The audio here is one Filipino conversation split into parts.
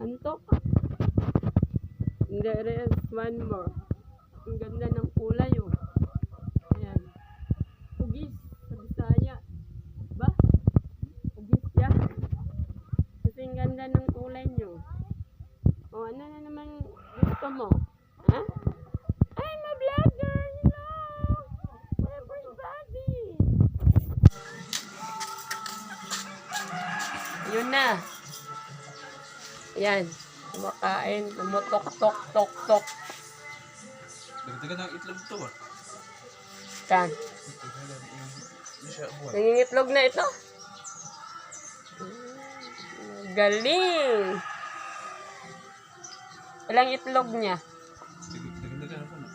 Antok. There is one more. Ang ganda ng kulay, oh. Ayan. Hugis sa Bisaya. Ba? Hugis ya. Kasi ang ganda ng kulay nyo. O, ano na naman gusto mo? Ha? I'm a vlogger! Hello! Everybody! Yun na. Ayan. Kumakain. Tumutok-tok-tok-tok. Dagdagan ng itlog to ah. Saan? Nangingitlog na ito. Galing! Ilang itlog niya? Dagdagan ako na.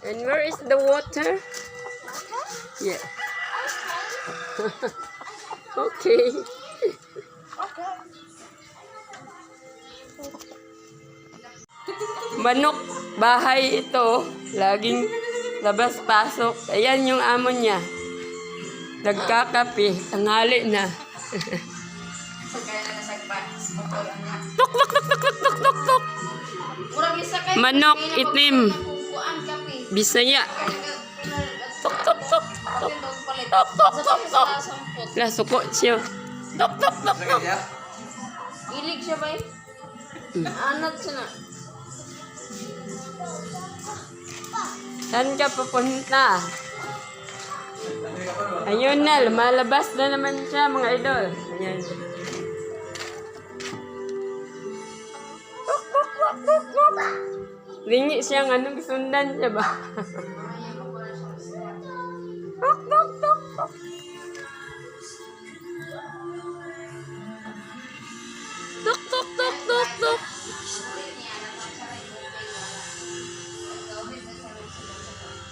And where is the water? Yeah. Okay. Manok, bahay ito. Laging labas-pasok. Ayan yung amo niya. Nagkakape. Tanghali na. Tuk, tuk, tuk, tuk, tuk, tuk, tuk, tuk. Manok, itim. Bisaya. Tuk, tuk, tuk, tuk. Tuk, tuk, tuk, tuk. Suko siya. Tuk, tuk, tuk, tuk. Ilig siya ba eh? Anat siya na. Saan ka pupunta? Ayun na, lumalabas na naman siya, mga idol. Ayan. Tuk, tuk, tuk, tuk, tuk. Ringi siyang anong sundan siya ba? Tuk, tuk, tuk, tuk. Tuk, tuk, tuk, tuk, tuk.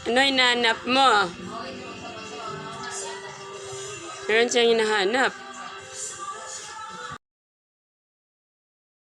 Ano hinahanap mo? Meron siyang hinahanap.